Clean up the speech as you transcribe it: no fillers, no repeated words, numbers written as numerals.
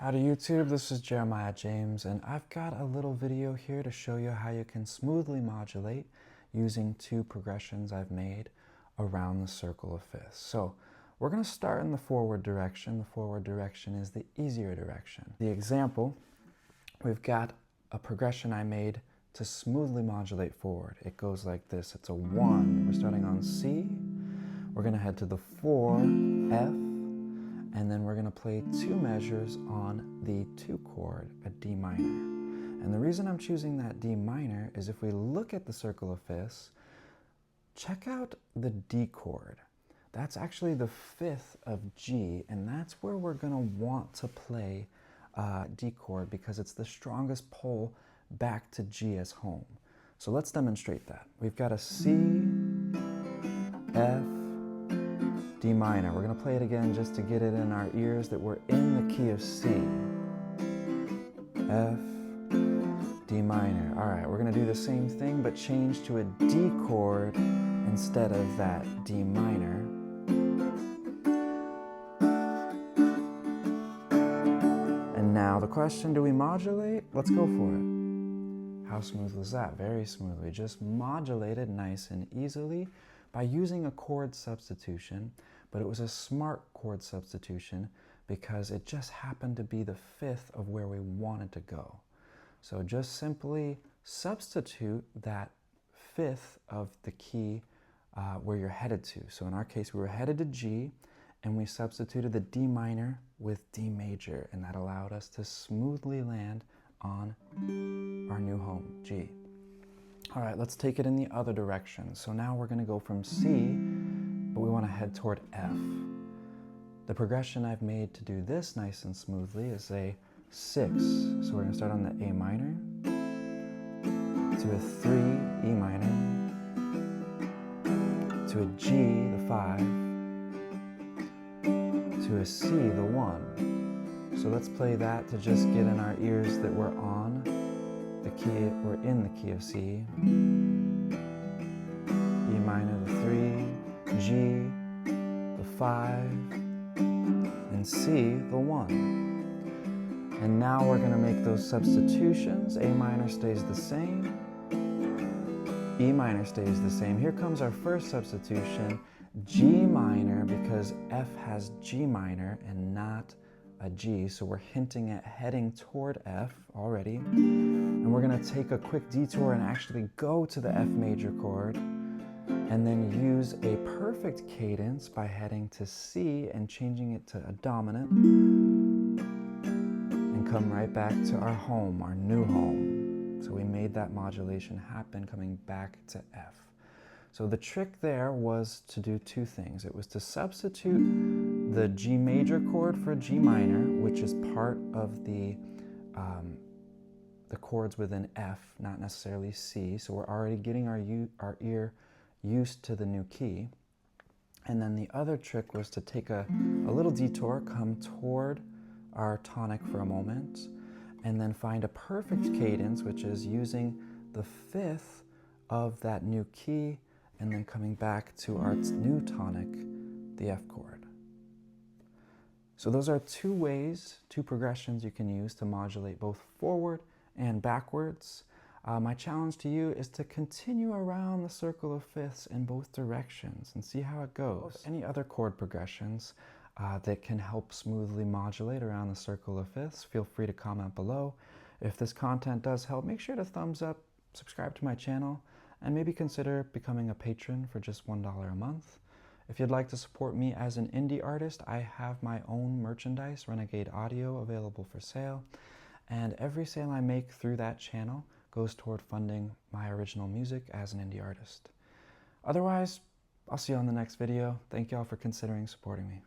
Howdy YouTube, this is Jeremiah James, and I've got a little video here to show you how you can smoothly modulate using two progressions I've made around the circle of fifths. So we're going to start in the forward direction. The forward direction is the easier direction. The example, we've got a progression I made to smoothly modulate forward. It goes like this. It's a 1. We're starting on C. We're going to head to the 4, F, and then we're going to play 2 measures on the 2 chord, a D minor. And the reason I'm choosing that D minor is if we look at the circle of fifths, check out the D chord. That's actually the 5th of G, and that's where we're going to want to play D chord because it's the strongest pull back to G as home. So let's demonstrate that. We've got a C, F, D minor. We're going to play it again just to get it in our ears that we're in the key of C. F, D minor. All right, we're going to do the same thing but change to a D chord instead of that D minor. And now the question, do we modulate? Let's go for it. How smooth was that? Very smoothly. Just modulated nice and easily by using a chord substitution, but it was a smart chord substitution because it just happened to be the 5th of where we wanted to go. So just simply substitute that 5th of the key where you're headed to. So in our case, we were headed to G, and we substituted the D minor with D major, and that allowed us to smoothly land on our new home, G. All right, let's take it in the other direction. So now we're going to go from C, but we want to head toward F. The progression I've made to do this nice and smoothly is a 6. So we're going to start on the A minor, to a 3, E minor, to a G, the 5, to a C, the 1. So let's play that to just get in our ears that we're on the key, we're in the key of C. E minor, the 3, G, the 5, and C, the 1. And now we're going to make those substitutions. A minor stays the same. E minor stays the same. Here comes our first substitution, G minor, because F has G minor and not a G, so we're hinting at heading toward F already. And we're going to take a quick detour and actually go to the F major chord and then use a perfect cadence by heading to C and changing it to a dominant and come right back to our home, our new home. So we made that modulation happen coming back to F. So the trick there was to do 2 things. It was to substitute the G major chord for G minor, which is part of the chords within F, not necessarily C. So we're already getting our ear used to the new key. And then the other trick was to take a little detour, come toward our tonic for a moment, and then find a perfect cadence, which is using the 5th of that new key, and then coming back to our new tonic, the F chord. So those are 2 ways, 2 progressions you can use to modulate both forward and backwards. My challenge to you is to continue around the circle of fifths in both directions and see how it goes. Any other chord progressions that can help smoothly modulate around the circle of fifths, feel free to comment below. If this content does help, make sure to thumbs up, subscribe to my channel, and maybe consider becoming a patron for just $1 a month. If you'd like to support me as an indie artist, I have my own merchandise, Renegade Audio, available for sale. And every sale I make through that channel goes toward funding my original music as an indie artist. Otherwise, I'll see you on the next video. Thank y'all for considering supporting me.